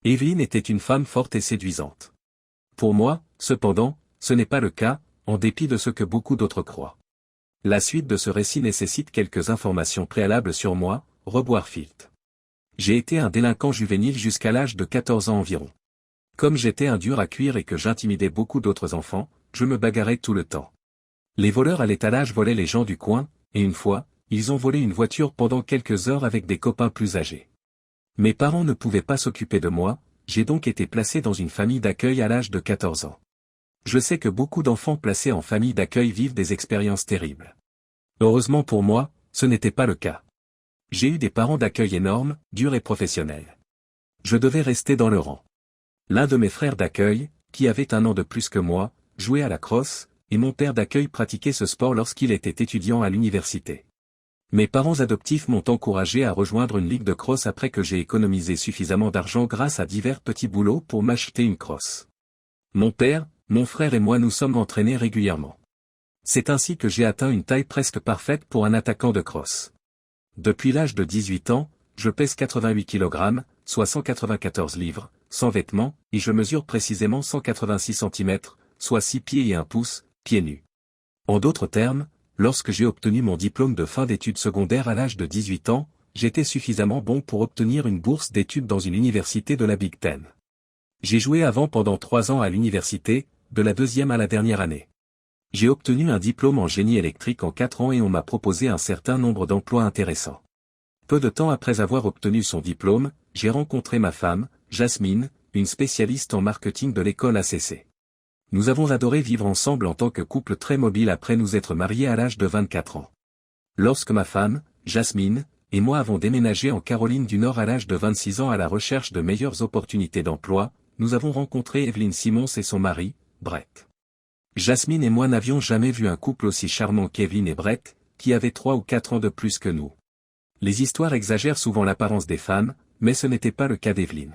Evelyne était une femme forte et séduisante. Pour moi, cependant, ce n'est pas le cas, en dépit de ce que beaucoup d'autres croient. La suite de ce récit nécessite quelques informations préalables sur moi, Rob Warfield. J'ai été un délinquant juvénile jusqu'à l'âge de 14 ans environ. Comme j'étais un dur à cuire et que j'intimidais beaucoup d'autres enfants, je me bagarrais tout le temps. Les voleurs à l'étalage volaient les gens du coin, et une fois, ils ont volé une voiture pendant quelques heures avec des copains plus âgés. Mes parents ne pouvaient pas s'occuper de moi, j'ai donc été placé dans une famille d'accueil à l'âge de 14 ans. Je sais que beaucoup d'enfants placés en famille d'accueil vivent des expériences terribles. Heureusement pour moi, ce n'était pas le cas. J'ai eu des parents d'accueil énormes, durs et professionnels. Je devais rester dans le rang. L'un de mes frères d'accueil, qui avait 1 an de plus que moi, jouait à la crosse, et mon père d'accueil pratiquait ce sport lorsqu'il était étudiant à l'université. Mes parents adoptifs m'ont encouragé à rejoindre une ligue de crosse après que j'ai économisé suffisamment d'argent grâce à divers petits boulots pour m'acheter une crosse. Mon père, mon frère et moi nous sommes entraînés régulièrement. C'est ainsi que j'ai atteint une taille presque parfaite pour un attaquant de crosse. Depuis l'âge de 18 ans, je pèse 88 kg, soit 194 livres, sans vêtements, et je mesure précisément 186 cm, soit 6 pieds et 1 pouce, pieds nus. En d'autres termes, lorsque j'ai obtenu mon diplôme de fin d'études secondaires à l'âge de 18 ans, j'étais suffisamment bon pour obtenir une bourse d'études dans une université de la Big Ten. J'ai joué avant pendant 3 ans à l'université, de la 2e à la dernière année. J'ai obtenu un diplôme en génie électrique en 4 ans et on m'a proposé un certain nombre d'emplois intéressants. Peu de temps après avoir obtenu son diplôme, j'ai rencontré ma femme, Jasmine, une spécialiste en marketing de l'école ACC. Nous avons adoré vivre ensemble en tant que couple très mobile après nous être mariés à l'âge de 24 ans. Lorsque ma femme, Jasmine, et moi avons déménagé en Caroline du Nord à l'âge de 26 ans à la recherche de meilleures opportunités d'emploi, nous avons rencontré Evelyne Simmons et son mari, Brett. Jasmine et moi n'avions jamais vu un couple aussi charmant qu'Evelyne et Brett, qui avaient 3 ou 4 ans de plus que nous. Les histoires exagèrent souvent l'apparence des femmes, mais ce n'était pas le cas d'Evelyne.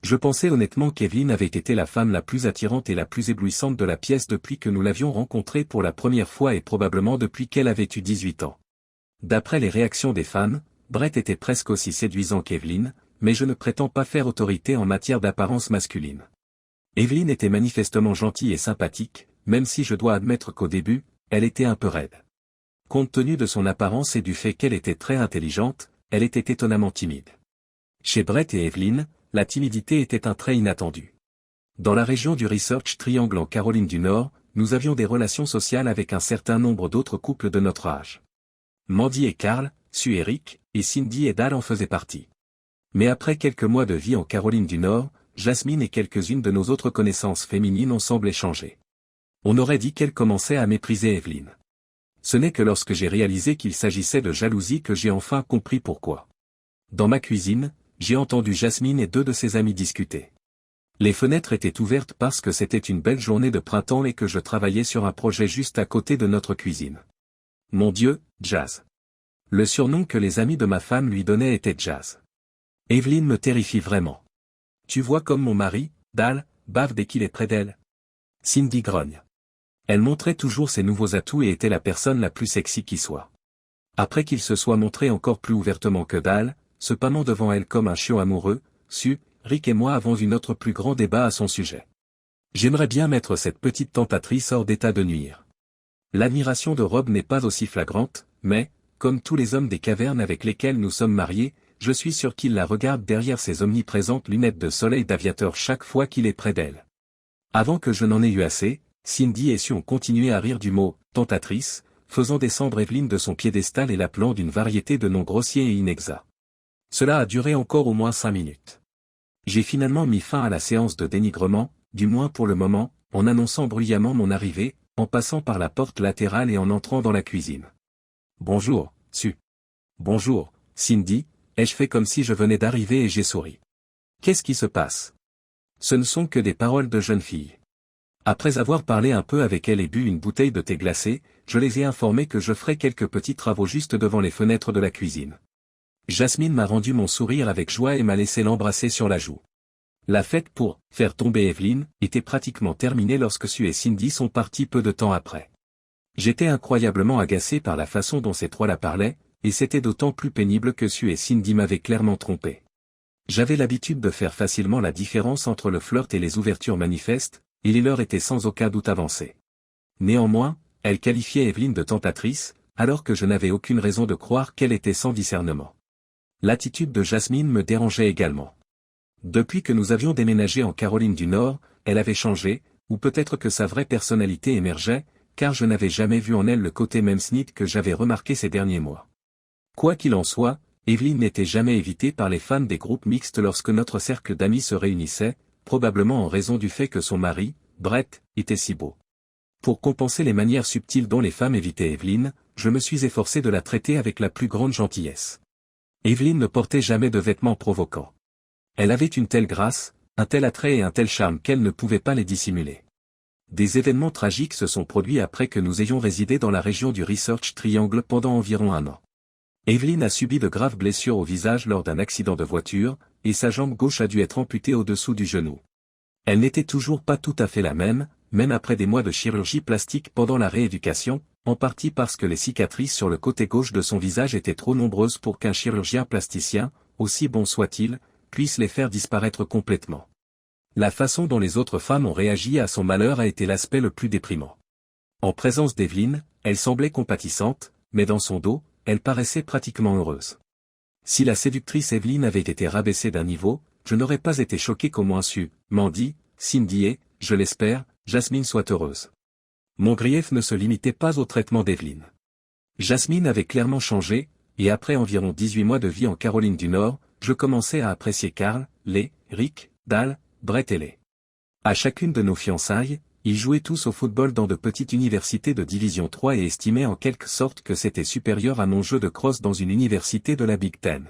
Je pensais honnêtement qu'Evelyne avait été la femme la plus attirante et la plus éblouissante de la pièce depuis que nous l'avions rencontrée pour la première fois et probablement depuis qu'elle avait eu 18 ans. D'après les réactions des femmes, Brett était presque aussi séduisant qu'Evelyne, mais je ne prétends pas faire autorité en matière d'apparence masculine. Evelyne était manifestement gentille et sympathique, même si je dois admettre qu'au début, elle était un peu raide. Compte tenu de son apparence et du fait qu'elle était très intelligente, elle était étonnamment timide. Chez Brett et Evelyne, la timidité était un trait inattendu. Dans la région du Research Triangle en Caroline du Nord, nous avions des relations sociales avec un certain nombre d'autres couples de notre âge. Mandy et Carl, Sue et Rick, et Cindy et Dal en faisaient partie. Mais après quelques mois de vie en Caroline du Nord, Jasmine et quelques-unes de nos autres connaissances féminines ont semblé changer. On aurait dit qu'elles commençaient à mépriser Evelyne. Ce n'est que lorsque j'ai réalisé qu'il s'agissait de jalousie que j'ai enfin compris pourquoi. Dans ma cuisine, j'ai entendu Jasmine et 2 de ses amis discuter. Les fenêtres étaient ouvertes parce que c'était une belle journée de printemps et que je travaillais sur un projet juste à côté de notre cuisine. Mon Dieu, Jazz. Le surnom que les amis de ma femme lui donnaient était Jazz. Evelyne me terrifie vraiment. Tu vois comme mon mari, Dal, bave dès qu'il est près d'elle. Cindy grogne. Elle montrait toujours ses nouveaux atouts et était la personne la plus sexy qui soit. Après qu'il se soit montré encore plus ouvertement que Dal, se pâmant devant elle comme un chiot amoureux, Sue, Rick et moi avons eu notre plus grand débat à son sujet. J'aimerais bien mettre cette petite tentatrice hors d'état de nuire. L'admiration de Rob n'est pas aussi flagrante, mais, comme tous les hommes des cavernes avec lesquels nous sommes mariés, je suis sûr qu'il la regarde derrière ses omniprésentes lunettes de soleil d'aviateur chaque fois qu'il est près d'elle. Avant que je n'en ai eu assez, Cindy et Sue ont continué à rire du mot « tentatrice », faisant descendre Evelyne de son piédestal et l'appelant d'une variété de noms grossiers et inexacts. Cela a duré encore au moins 5 minutes. J'ai finalement mis fin à la séance de dénigrement, du moins pour le moment, en annonçant bruyamment mon arrivée, en passant par la porte latérale et en entrant dans la cuisine. « Bonjour, Sue. »« Bonjour, Cindy », ai-je fait comme si je venais d'arriver et j'ai souri. « Qu'est-ce qui se passe ?» Ce ne sont que des paroles de jeune fille. Après avoir parlé un peu avec elle et bu une bouteille de thé glacé, je les ai informés que je ferais quelques petits travaux juste devant les fenêtres de la cuisine. Jasmine m'a rendu mon sourire avec joie et m'a laissé l'embrasser sur la joue. La fête pour « faire tomber Evelyne » était pratiquement terminée lorsque Sue et Cindy sont partis peu de temps après. J'étais incroyablement agacé par la façon dont ces trois la parlaient, et c'était d'autant plus pénible que Sue et Cindy m'avaient clairement trompé. J'avais l'habitude de faire facilement la différence entre le flirt et les ouvertures manifestes, et les leurs étaient sans aucun doute avancées. Néanmoins, elle qualifiait Evelyne de tentatrice, alors que je n'avais aucune raison de croire qu'elle était sans discernement. L'attitude de Jasmine me dérangeait également. Depuis que nous avions déménagé en Caroline du Nord, elle avait changé, ou peut-être que sa vraie personnalité émergeait, car je n'avais jamais vu en elle le côté Memsnit que j'avais remarqué ces derniers mois. Quoi qu'il en soit, Evelyne n'était jamais évitée par les fans des groupes mixtes lorsque notre cercle d'amis se réunissait, probablement en raison du fait que son mari, Brett, était si beau. Pour compenser les manières subtiles dont les femmes évitaient Evelyne, je me suis efforcé de la traiter avec la plus grande gentillesse. Evelyne ne portait jamais de vêtements provoquants. Elle avait une telle grâce, un tel attrait et un tel charme qu'elle ne pouvait pas les dissimuler. Des événements tragiques se sont produits après que nous ayons résidé dans la région du Research Triangle pendant environ 1 an. Evelyne a subi de graves blessures au visage lors d'un accident de voiture, et sa jambe gauche a dû être amputée au-dessous du genou. Elle n'était toujours pas tout à fait la même après des mois de chirurgie plastique pendant la rééducation, en partie parce que les cicatrices sur le côté gauche de son visage étaient trop nombreuses pour qu'un chirurgien plasticien, aussi bon soit-il, puisse les faire disparaître complètement. La façon dont les autres femmes ont réagi à son malheur a été l'aspect le plus déprimant. En présence d'Evelyne, elle semblait compatissante, mais dans son dos, elle paraissait pratiquement heureuse. Si la séductrice Evelyne avait été rabaissée d'un niveau, je n'aurais pas été choqué qu'au moins Mandy, Cindy et, je l'espère, Jasmine soit heureuse. Mon grief ne se limitait pas au traitement d'Evelyne. Jasmine avait clairement changé, et après environ 18 mois de vie en Caroline du Nord, je commençais à apprécier Carl, Lee, Rick, Dal, Brett et Lee. À chacune de nos fiançailles, ils jouaient tous au football dans de petites universités de Division 3 et estimaient en quelque sorte que c'était supérieur à mon jeu de crosse dans une université de la Big Ten.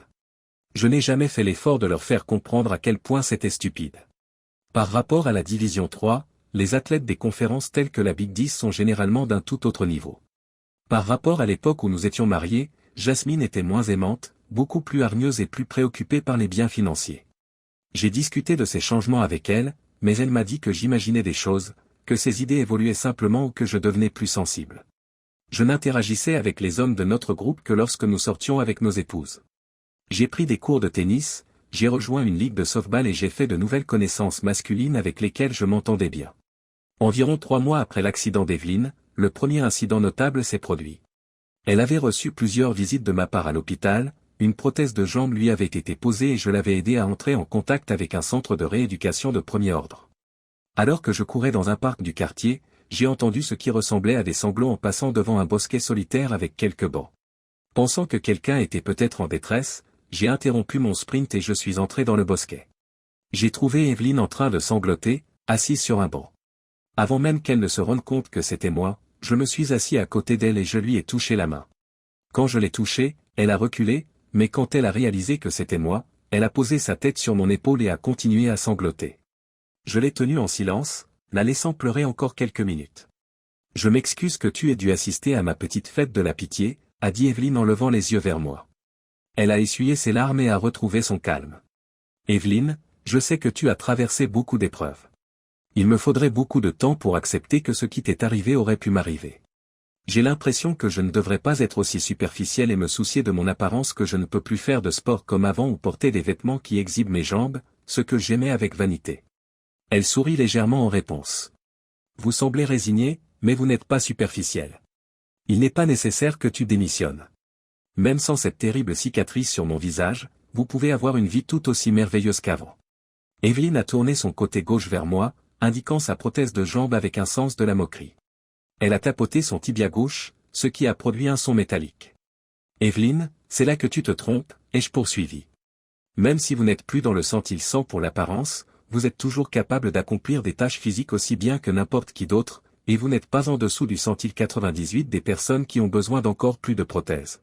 Je n'ai jamais fait l'effort de leur faire comprendre à quel point c'était stupide. Par rapport à la Division 3, les athlètes des conférences telles que la Big 10 sont généralement d'un tout autre niveau. Par rapport à l'époque où nous étions mariés, Jasmine était moins aimante, beaucoup plus hargneuse et plus préoccupée par les biens financiers. J'ai discuté de ces changements avec elle, mais elle m'a dit que j'imaginais des choses, que ses idées évoluaient simplement ou que je devenais plus sensible. Je n'interagissais avec les hommes de notre groupe que lorsque nous sortions avec nos épouses. J'ai pris des cours de tennis, j'ai rejoint une ligue de softball et j'ai fait de nouvelles connaissances masculines avec lesquelles je m'entendais bien. Environ 3 mois après l'accident d'Evelyne, le premier incident notable s'est produit. Elle avait reçu plusieurs visites de ma part à l'hôpital, une prothèse de jambe lui avait été posée et je l'avais aidée à entrer en contact avec un centre de rééducation de premier ordre. Alors que je courais dans un parc du quartier, j'ai entendu ce qui ressemblait à des sanglots en passant devant un bosquet solitaire avec quelques bancs. Pensant que quelqu'un était peut-être en détresse, j'ai interrompu mon sprint et je suis entré dans le bosquet. J'ai trouvé Evelyne en train de sangloter, assise sur un banc. Avant même qu'elle ne se rende compte que c'était moi, je me suis assis à côté d'elle et je lui ai touché la main. Quand je l'ai touchée, elle a reculé, mais quand elle a réalisé que c'était moi, elle a posé sa tête sur mon épaule et a continué à sangloter. Je l'ai tenue en silence, la laissant pleurer encore quelques minutes. « Je m'excuse que tu aies dû assister à ma petite fête de la pitié », a dit Evelyne en levant les yeux vers moi. Elle a essuyé ses larmes et a retrouvé son calme. « Evelyne, je sais que tu as traversé beaucoup d'épreuves. Il me faudrait beaucoup de temps pour accepter que ce qui t'est arrivé aurait pu m'arriver. J'ai l'impression que je ne devrais pas être aussi superficielle et me soucier de mon apparence que je ne peux plus faire de sport comme avant ou porter des vêtements qui exhibent mes jambes, ce que j'aimais avec vanité. » Elle sourit légèrement en réponse. « Vous semblez résigné, mais vous n'êtes pas superficiel. Il n'est pas nécessaire que tu démissionnes. Même sans cette terrible cicatrice sur mon visage, vous pouvez avoir une vie tout aussi merveilleuse qu'avant. » Evelyne a tourné son côté gauche vers moi, indiquant sa prothèse de jambe avec un sens de la moquerie. Elle a tapoté son tibia gauche, ce qui a produit un son métallique. « Evelyne, c'est là que tu te trompes, ai-je poursuivi. Même si vous n'êtes plus dans le centile 100 pour l'apparence, vous êtes toujours capable d'accomplir des tâches physiques aussi bien que n'importe qui d'autre, et vous n'êtes pas en dessous du centile 98 des personnes qui ont besoin d'encore plus de prothèses. »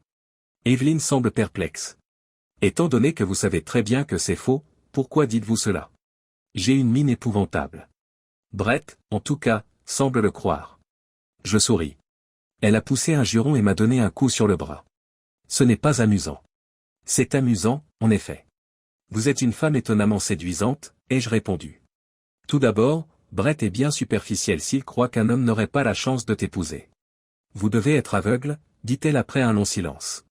Evelyne semble perplexe. « Étant donné que vous savez très bien que c'est faux, pourquoi dites-vous cela? » J'ai une mine épouvantable. Brett, en tout cas, semble le croire. Je souris. Elle a poussé un juron et m'a donné un coup sur le bras. Ce n'est pas amusant. C'est amusant, en effet. Vous êtes une femme étonnamment séduisante, ai-je répondu. Tout d'abord, Brett est bien superficiel s'il croit qu'un homme n'aurait pas la chance de t'épouser. Vous devez être aveugle, dit-elle après un long silence.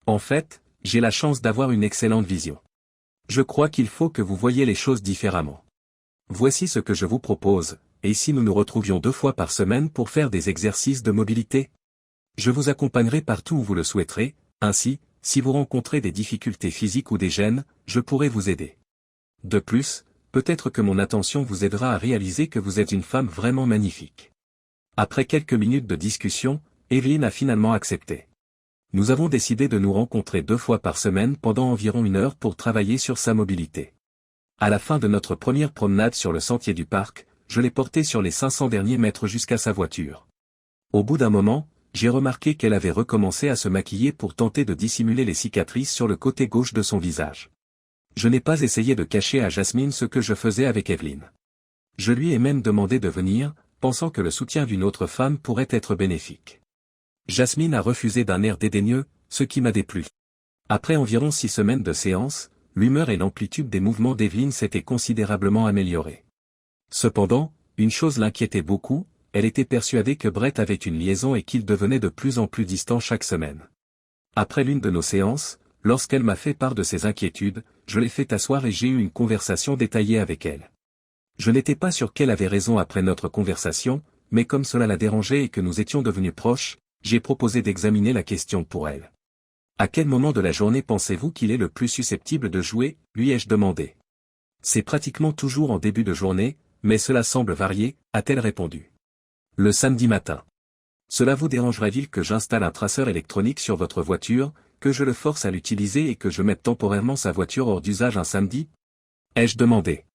En fait, j'ai la chance d'avoir une excellente vision. Je crois qu'il faut que vous voyiez les choses différemment. Voici ce que je vous propose, et si nous nous retrouvions 2 fois par semaine pour faire des exercices de mobilité? Je vous accompagnerai partout où vous le souhaiterez, ainsi, si vous rencontrez des difficultés physiques ou des gênes, je pourrai vous aider. De plus, peut-être que mon attention vous aidera à réaliser que vous êtes une femme vraiment magnifique. Après quelques minutes de discussion, Evelyne a finalement accepté. Nous avons décidé de nous rencontrer 2 fois par semaine pendant environ 1 heure pour travailler sur sa mobilité. À la fin de notre première promenade sur le sentier du parc, je l'ai portée sur les 500 derniers mètres jusqu'à sa voiture. Au bout d'un moment, j'ai remarqué qu'elle avait recommencé à se maquiller pour tenter de dissimuler les cicatrices sur le côté gauche de son visage. Je n'ai pas essayé de cacher à Jasmine ce que je faisais avec Evelyne. Je lui ai même demandé de venir, pensant que le soutien d'une autre femme pourrait être bénéfique. Jasmine a refusé d'un air dédaigneux, ce qui m'a déplu. Après environ 6 semaines de séance, l'humeur et l'amplitude des mouvements d'Evelyne s'étaient considérablement améliorées. Cependant, une chose l'inquiétait beaucoup, elle était persuadée que Brett avait une liaison et qu'il devenait de plus en plus distant chaque semaine. Après l'une de nos séances, lorsqu'elle m'a fait part de ses inquiétudes, je l'ai fait asseoir et j'ai eu une conversation détaillée avec elle. Je n'étais pas sûr qu'elle avait raison après notre conversation, mais comme cela la dérangeait et que nous étions devenus proches, j'ai proposé d'examiner la question pour elle. À quel moment de la journée pensez-vous qu'il est le plus susceptible de jouer, lui ai-je demandé. C'est pratiquement toujours en début de journée, mais cela semble varier, a-t-elle répondu. Le samedi matin. Cela vous dérangerait-il que j'installe un traceur électronique sur votre voiture, que je le force à l'utiliser et que je mette temporairement sa voiture hors d'usage un samedi? Ai-je demandé.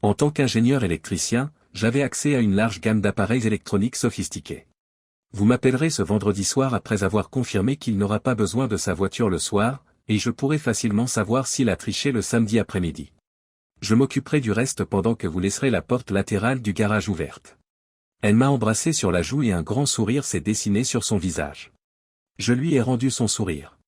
En tant qu'ingénieur électricien, j'avais accès à une large gamme d'appareils électroniques sophistiqués. Vous m'appellerez ce vendredi soir après avoir confirmé qu'il n'aura pas besoin de sa voiture le soir, et je pourrai facilement savoir s'il a triché le samedi après-midi. Je m'occuperai du reste pendant que vous laisserez la porte latérale du garage ouverte. Elle m'a embrassé sur la joue et un grand sourire s'est dessiné sur son visage. Je lui ai rendu son sourire.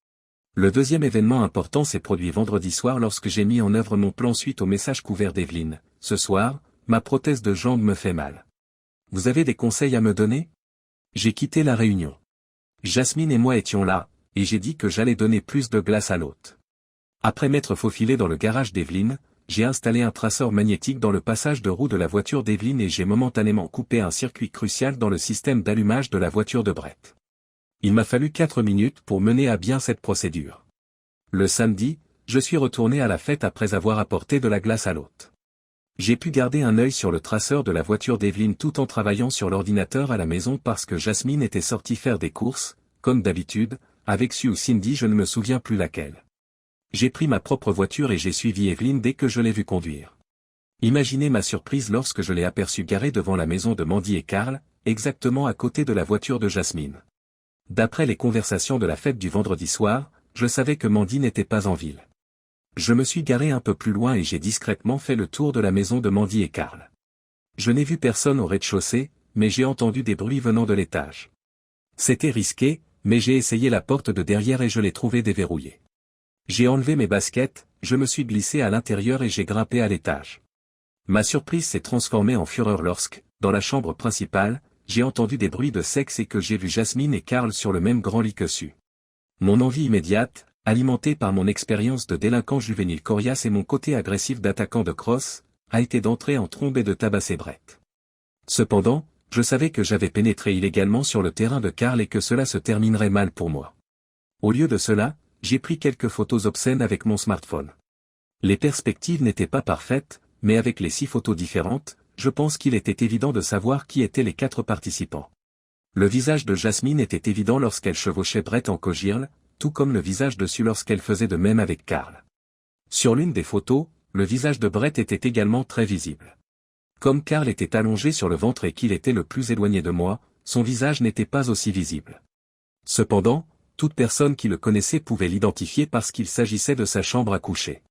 Le deuxième événement important s'est produit vendredi soir lorsque j'ai mis en œuvre mon plan suite au message couvert d'Evelyne. Ce soir, ma prothèse de jambe me fait mal. Vous avez des conseils à me donner? J'ai quitté la réunion. Jasmine et moi étions là, et j'ai dit que j'allais donner plus de glace à l'hôte. Après m'être faufilé dans le garage d'Evelyne, j'ai installé un traceur magnétique dans le passage de roue de la voiture d'Evelyne et j'ai momentanément coupé un circuit crucial dans le système d'allumage de la voiture de Brett. Il m'a fallu 4 minutes pour mener à bien cette procédure. Le samedi, je suis retourné à la fête après avoir apporté de la glace à l'hôte. J'ai pu garder un œil sur le traceur de la voiture d'Evelyne tout en travaillant sur l'ordinateur à la maison parce que Jasmine était sortie faire des courses, comme d'habitude, avec Sue ou Cindy, je ne me souviens plus laquelle. J'ai pris ma propre voiture et j'ai suivi Evelyne dès que je l'ai vue conduire. Imaginez ma surprise lorsque je l'ai aperçue garée devant la maison de Mandy et Carl, exactement à côté de la voiture de Jasmine. D'après les conversations de la fête du vendredi soir, je savais que Mandy n'était pas en ville. Je me suis garé un peu plus loin et j'ai discrètement fait le tour de la maison de Mandy et Carl. Je n'ai vu personne au rez-de-chaussée, mais j'ai entendu des bruits venant de l'étage. C'était risqué, mais j'ai essayé la porte de derrière et je l'ai trouvée déverrouillée. J'ai enlevé mes baskets, je me suis glissé à l'intérieur et j'ai grimpé à l'étage. Ma surprise s'est transformée en fureur lorsque, dans la chambre principale, j'ai entendu des bruits de sexe et que j'ai vu Jasmine et Carl sur le même grand lit que Sue. Mon envie immédiate, alimentée par mon expérience de délinquant juvénile coriace et mon côté agressif d'attaquant de crosse, a été d'entrer en trombe et de tabasser Brett. Cependant, je savais que j'avais pénétré illégalement sur le terrain de Carl et que cela se terminerait mal pour moi. Au lieu de cela, j'ai pris quelques photos obscènes avec mon smartphone. Les perspectives n'étaient pas parfaites, mais avec les 6 photos différentes, je pense qu'il était évident de savoir qui étaient les 4 participants. Le visage de Jasmine était évident lorsqu'elle chevauchait Brett en cogirle, tout comme le visage de Sue lorsqu'elle faisait de même avec Carl. Sur l'une des photos, le visage de Brett était également très visible. Comme Carl était allongé sur le ventre et qu'il était le plus éloigné de moi, son visage n'était pas aussi visible. Cependant, toute personne qui le connaissait pouvait l'identifier parce qu'il s'agissait de sa chambre à coucher.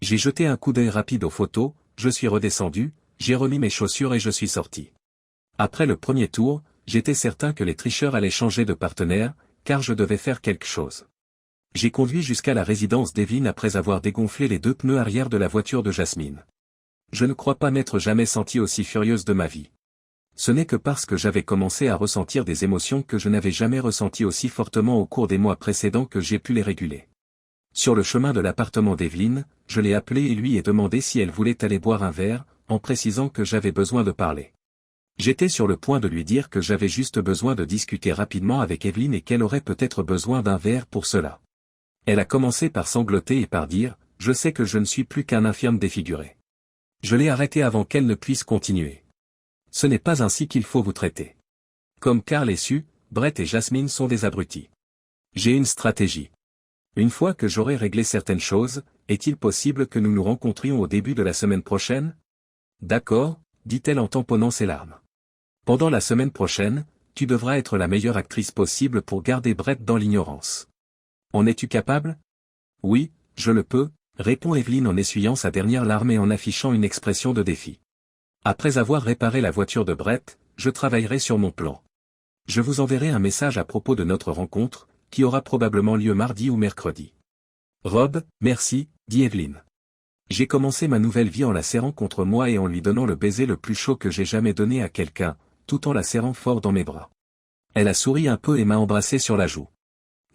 J'ai jeté un coup d'œil rapide aux photos, je suis redescendu, j'ai remis mes chaussures et je suis sorti. Après le premier tour, j'étais certain que les tricheurs allaient changer de partenaire, car je devais faire quelque chose. J'ai conduit jusqu'à la résidence d'Evelyne après avoir dégonflé les 2 pneus arrière de la voiture de Jasmine. Je ne crois pas m'être jamais senti aussi furieuse de ma vie. Ce n'est que parce que j'avais commencé à ressentir des émotions que je n'avais jamais ressenties aussi fortement au cours des mois précédents que j'ai pu les réguler. Sur le chemin de l'appartement d'Evelyne, je l'ai appelée et lui ai demandé si elle voulait aller boire un verre, en précisant que j'avais besoin de parler. J'étais sur le point de lui dire que j'avais juste besoin de discuter rapidement avec Evelyne et qu'elle aurait peut-être besoin d'un verre pour cela. Elle a commencé par sangloter et par dire « Je sais que je ne suis plus qu'un infirme défiguré ». Je l'ai arrêtée avant qu'elle ne puisse continuer. Ce n'est pas ainsi qu'il faut vous traiter. Comme Carl est su, Brett et Jasmine sont des abrutis. J'ai une stratégie. Une fois que j'aurai réglé certaines choses, est-il possible que nous nous rencontrions au début de la semaine prochaine? D'accord, dit-elle en tamponnant ses larmes. Pendant la semaine prochaine, tu devras être la meilleure actrice possible pour garder Brett dans l'ignorance. En es-tu capable? Oui, je le peux, répond Evelyne en essuyant sa dernière larme et en affichant une expression de défi. Après avoir réparé la voiture de Brett, je travaillerai sur mon plan. Je vous enverrai un message à propos de notre rencontre, qui aura probablement lieu mardi ou mercredi. Rob, merci, dit Evelyne. J'ai commencé ma nouvelle vie en la serrant contre moi et en lui donnant le baiser le plus chaud que j'ai jamais donné à quelqu'un, tout en la serrant fort dans mes bras. Elle a souri un peu et m'a embrassé sur la joue.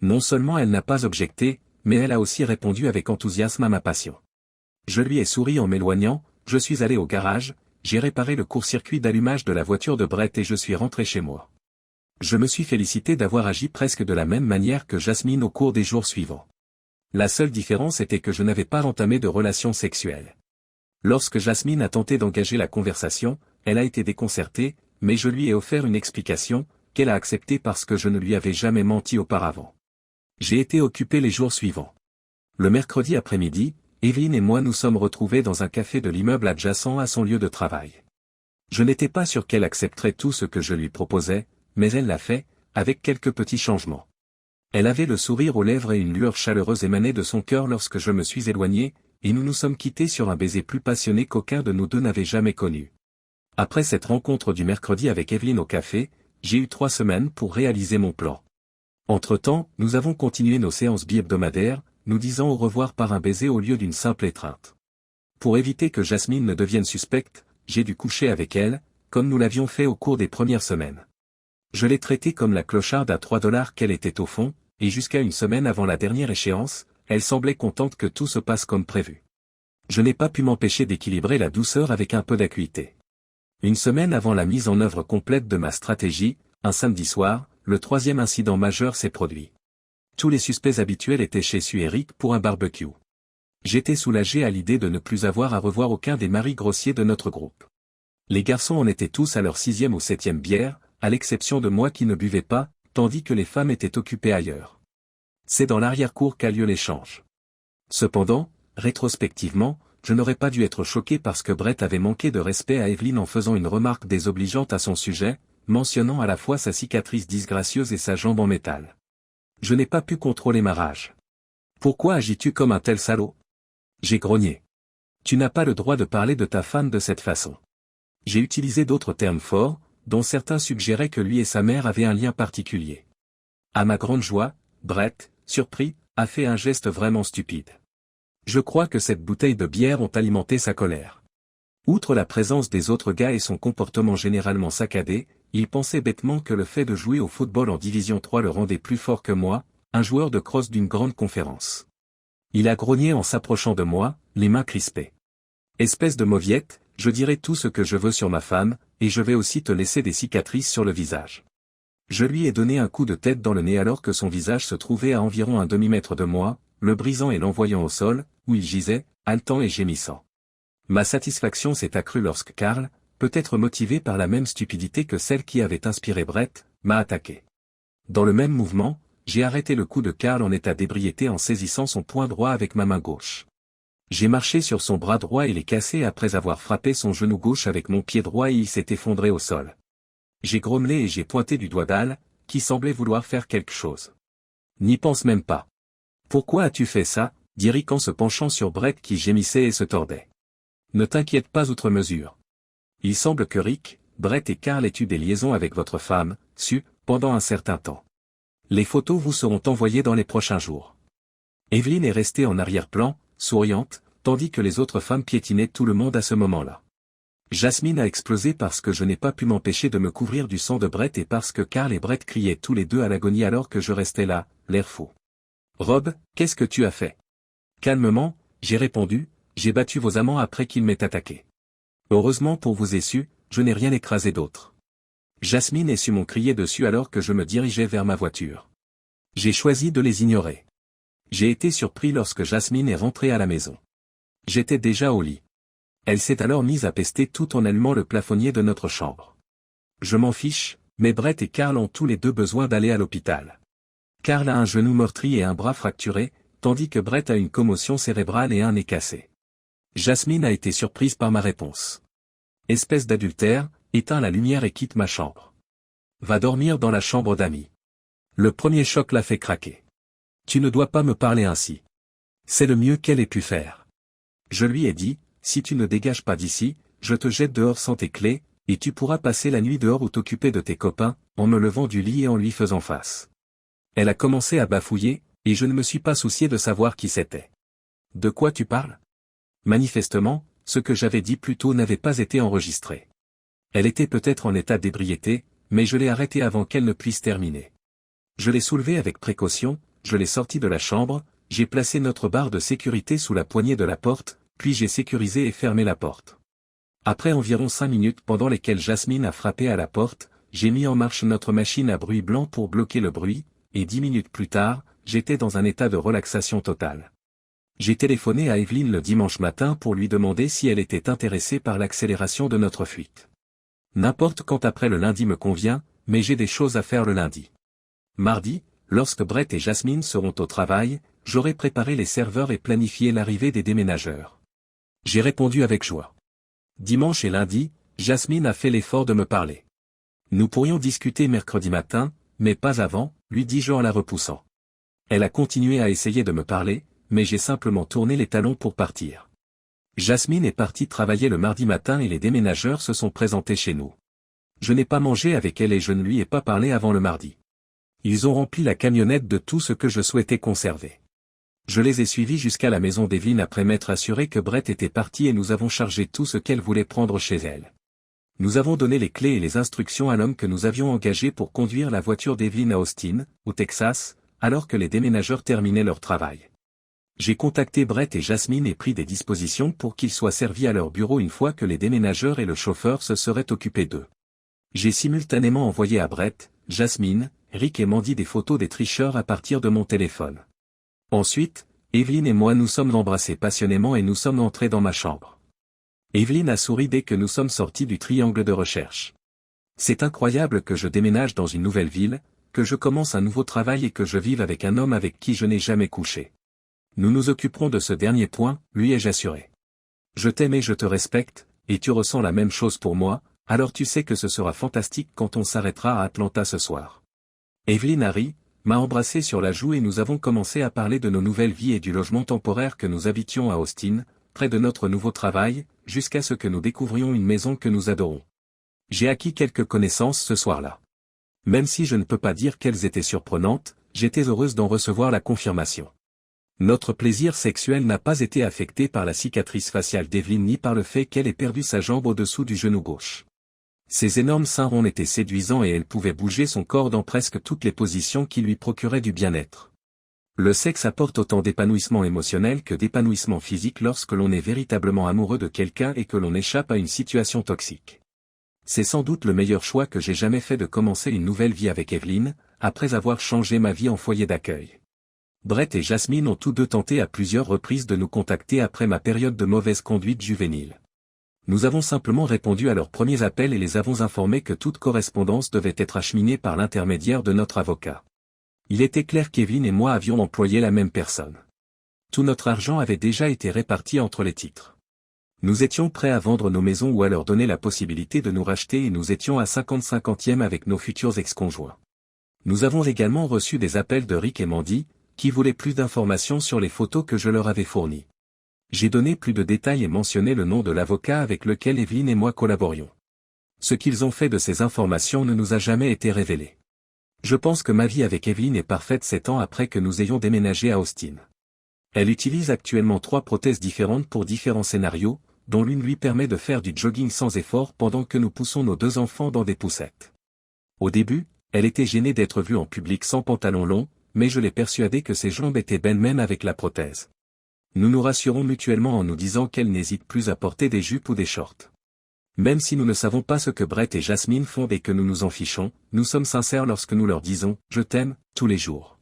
Non seulement elle n'a pas objecté, mais elle a aussi répondu avec enthousiasme à ma passion. Je lui ai souri en m'éloignant, je suis allé au garage, j'ai réparé le court-circuit d'allumage de la voiture de Brett et je suis rentré chez moi. Je me suis félicité d'avoir agi presque de la même manière que Jasmine au cours des jours suivants. La seule différence était que je n'avais pas entamé de relation sexuelle. Lorsque Jasmine a tenté d'engager la conversation, elle a été déconcertée, mais je lui ai offert une explication, qu'elle a acceptée parce que je ne lui avais jamais menti auparavant. J'ai été occupé les jours suivants. Le mercredi après-midi, Evelyne et moi nous sommes retrouvés dans un café de l'immeuble adjacent à son lieu de travail. Je n'étais pas sûr qu'elle accepterait tout ce que je lui proposais, mais elle l'a fait, avec quelques petits changements. Elle avait le sourire aux lèvres et une lueur chaleureuse émanait de son cœur lorsque je me suis éloigné, et nous nous sommes quittés sur un baiser plus passionné qu'aucun de nous deux n'avait jamais connu. Après cette rencontre du mercredi avec Evelyne au café, j'ai eu 3 semaines pour réaliser mon plan. Entre-temps, nous avons continué nos séances bi-hebdomadaires, nous disant au revoir par un baiser au lieu d'une simple étreinte. Pour éviter que Jasmine ne devienne suspecte, j'ai dû coucher avec elle, comme nous l'avions fait au cours des premières semaines. Je l'ai traitée comme la clocharde à $3 qu'elle était au fond, et jusqu'à une semaine avant la dernière échéance, elle semblait contente que tout se passe comme prévu. Je n'ai pas pu m'empêcher d'équilibrer la douceur avec un peu d'acuité. Une semaine avant la mise en œuvre complète de ma stratégie, un samedi soir, le 3e incident majeur s'est produit. Tous les suspects habituels étaient chez Eric pour un barbecue. J'étais soulagé à l'idée de ne plus avoir à revoir aucun des maris grossiers de notre groupe. Les garçons en étaient tous à leur 6e ou 7e bière, à l'exception de moi qui ne buvais pas, tandis que les femmes étaient occupées ailleurs. C'est dans l'arrière-cour qu'a lieu l'échange. Cependant, rétrospectivement, je n'aurais pas dû être choqué parce que Brett avait manqué de respect à Evelyne en faisant une remarque désobligeante à son sujet, mentionnant à la fois sa cicatrice disgracieuse et sa jambe en métal. Je n'ai pas pu contrôler ma rage. Pourquoi agis-tu comme un tel salaud? J'ai grogné. Tu n'as pas le droit de parler de ta femme de cette façon. J'ai utilisé d'autres termes forts, dont certains suggéraient que lui et sa mère avaient un lien particulier. À ma grande joie, Brett, surpris, a fait un geste vraiment stupide. Je crois que cette bouteille de bière ont alimenté sa colère. Outre la présence des autres gars et son comportement généralement saccadé, il pensait bêtement que le fait de jouer au football en Division 3 le rendait plus fort que moi, un joueur de crosse d'une grande conférence. Il a grogné en s'approchant de moi, les mains crispées. Espèce de mauviette, je dirai tout ce que je veux sur ma femme, et je vais aussi te laisser des cicatrices sur le visage. Je lui ai donné un coup de tête dans le nez alors que son visage se trouvait à environ un demi-mètre de moi, le brisant et l'envoyant au sol, où il gisait, haletant et gémissant. Ma satisfaction s'est accrue lorsque Carl, peut-être motivé par la même stupidité que celle qui avait inspiré Brett, m'a attaqué. Dans le même mouvement, j'ai arrêté le coup de Carl en état d'ébriété en saisissant son poing droit avec ma main gauche. J'ai marché sur son bras droit et l'ai cassé après avoir frappé son genou gauche avec mon pied droit et il s'est effondré au sol. J'ai grommelé et j'ai pointé du doigt Dal, qui semblait vouloir faire quelque chose. N'y pense même pas. Pourquoi as-tu fait ça, dit Rick en se penchant sur Brett qui gémissait et se tordait. Ne t'inquiète pas outre mesure. Il semble que Rick, Brett et Carl aient eu des liaisons avec votre femme, pendant un certain temps. Les photos vous seront envoyées dans les prochains jours. Evelyne est restée en arrière-plan, souriante, tandis que les autres femmes piétinaient tout le monde à ce moment-là. Jasmine a explosé parce que je n'ai pas pu m'empêcher de me couvrir du sang de Brett et parce que Carl et Brett criaient tous les deux à l'agonie alors que je restais là, l'air fou. Rob, qu'est-ce que tu as fait? Calmement, j'ai répondu, j'ai battu vos amants après qu'ils m'aient attaqué. Heureusement pour vous et su, je n'ai rien écrasé d'autre. Jasmine et Su m'ont crié dessus alors que je me dirigeais vers ma voiture. J'ai choisi de les ignorer. J'ai été surpris lorsque Jasmine est rentrée à la maison. J'étais déjà au lit. Elle s'est alors mise à pester tout en allumant le plafonnier de notre chambre. Je m'en fiche, mais Brett et Carl ont tous les deux besoin d'aller à l'hôpital. Carl a un genou meurtri et un bras fracturé, tandis que Brett a une commotion cérébrale et un nez cassé. Jasmine a été surprise par ma réponse. Espèce d'adultère, éteins la lumière et quitte ma chambre. Va dormir dans la chambre d'amis. Le premier choc l'a fait craquer. Tu ne dois pas me parler ainsi. C'est le mieux qu'elle ait pu faire. Je lui ai dit, si tu ne dégages pas d'ici, je te jette dehors sans tes clés, et tu pourras passer la nuit dehors ou t'occuper de tes copains, en me levant du lit et en lui faisant face. Elle a commencé à bafouiller, et je ne me suis pas soucié de savoir qui c'était. De quoi tu parles? Manifestement, ce que j'avais dit plus tôt n'avait pas été enregistré. Elle était peut-être en état d'ébriété, mais je l'ai arrêtée avant qu'elle ne puisse terminer. Je l'ai soulevée avec précaution, je l'ai sortie de la chambre, j'ai placé notre barre de sécurité sous la poignée de la porte, puis j'ai sécurisé et fermé la porte. Après environ 5 minutes pendant lesquelles Jasmine a frappé à la porte, j'ai mis en marche notre machine à bruit blanc pour bloquer le bruit, et 10 minutes plus tard, j'étais dans un état de relaxation totale. J'ai téléphoné à Evelyn le dimanche matin pour lui demander si elle était intéressée par l'accélération de notre fuite. N'importe quand après le lundi me convient, mais j'ai des choses à faire le lundi. Mardi, lorsque Brett et Jasmine seront au travail, j'aurai préparé les serveurs et planifié l'arrivée des déménageurs. J'ai répondu avec joie. Dimanche et lundi, Jasmine a fait l'effort de me parler. Nous pourrions discuter mercredi matin, mais pas avant, lui dis-je en la repoussant. Elle a continué à essayer de me parler, mais j'ai simplement tourné les talons pour partir. Jasmine est partie travailler le mardi matin et les déménageurs se sont présentés chez nous. Je n'ai pas mangé avec elle et je ne lui ai pas parlé avant le mardi. Ils ont rempli la camionnette de tout ce que je souhaitais conserver. Je les ai suivis jusqu'à la maison d'Evelyn après m'être assuré que Brett était parti et nous avons chargé tout ce qu'elle voulait prendre chez elle. Nous avons donné les clés et les instructions à l'homme que nous avions engagé pour conduire la voiture d'Evelyn à Austin, au Texas, alors que les déménageurs terminaient leur travail. J'ai contacté Brett et Jasmine et pris des dispositions pour qu'ils soient servis à leur bureau une fois que les déménageurs et le chauffeur se seraient occupés d'eux. J'ai simultanément envoyé à Brett, Jasmine, Rick et Mandy des photos des tricheurs à partir de mon téléphone. Ensuite, Evelyn et moi nous sommes embrassés passionnément et nous sommes entrés dans ma chambre. Evelyn a souri dès que nous sommes sortis du triangle de recherche. C'est incroyable que je déménage dans une nouvelle ville, que je commence un nouveau travail et que je vive avec un homme avec qui je n'ai jamais couché. Nous nous occuperons de ce dernier point, lui ai-je assuré. Je t'aime et je te respecte, et tu ressens la même chose pour moi, alors tu sais que ce sera fantastique quand on s'arrêtera à Atlanta ce soir. Evelyn a ri, m'a embrassé sur la joue et nous avons commencé à parler de nos nouvelles vies et du logement temporaire que nous habitions à Austin, près de notre nouveau travail, jusqu'à ce que nous découvrions une maison que nous adorons. J'ai acquis quelques connaissances ce soir-là. Même si je ne peux pas dire qu'elles étaient surprenantes, j'étais heureuse d'en recevoir la confirmation. Notre plaisir sexuel n'a pas été affecté par la cicatrice faciale d'Evelyn ni par le fait qu'elle ait perdu sa jambe au-dessous du genou gauche. Ses énormes seins ronds étaient séduisants et elle pouvait bouger son corps dans presque toutes les positions qui lui procuraient du bien-être. Le sexe apporte autant d'épanouissement émotionnel que d'épanouissement physique lorsque l'on est véritablement amoureux de quelqu'un et que l'on échappe à une situation toxique. C'est sans doute le meilleur choix que j'ai jamais fait de commencer une nouvelle vie avec Evelyn, après avoir changé ma vie en foyer d'accueil. Brett et Jasmine ont tous deux tenté à plusieurs reprises de nous contacter après ma période de mauvaise conduite juvénile. Nous avons simplement répondu à leurs premiers appels et les avons informés que toute correspondance devait être acheminée par l'intermédiaire de notre avocat. Il était clair qu'Evelyn et moi avions employé la même personne. Tout notre argent avait déjà été réparti entre les titres. Nous étions prêts à vendre nos maisons ou à leur donner la possibilité de nous racheter et nous étions à 50-50e avec nos futurs ex-conjoints. Nous avons également reçu des appels de Rick et Mandy, qui voulaient plus d'informations sur les photos que je leur avais fournies. J'ai donné plus de détails et mentionné le nom de l'avocat avec lequel Evelyn et moi collaborions. Ce qu'ils ont fait de ces informations ne nous a jamais été révélé. Je pense que ma vie avec Evelyn est parfaite 7 ans après que nous ayons déménagé à Austin. Elle utilise actuellement 3 prothèses différentes pour différents scénarios, dont l'une lui permet de faire du jogging sans effort pendant que nous poussons nos 2 enfants dans des poussettes. Au début, elle était gênée d'être vue en public sans pantalon long, mais je l'ai persuadée que ses jambes étaient belles même avec la prothèse. Nous nous rassurons mutuellement en nous disant qu'elle n'hésite plus à porter des jupes ou des shorts. Même si nous ne savons pas ce que Brett et Jasmine font et que nous nous en fichons, nous sommes sincères lorsque nous leur disons « je t'aime » tous les jours.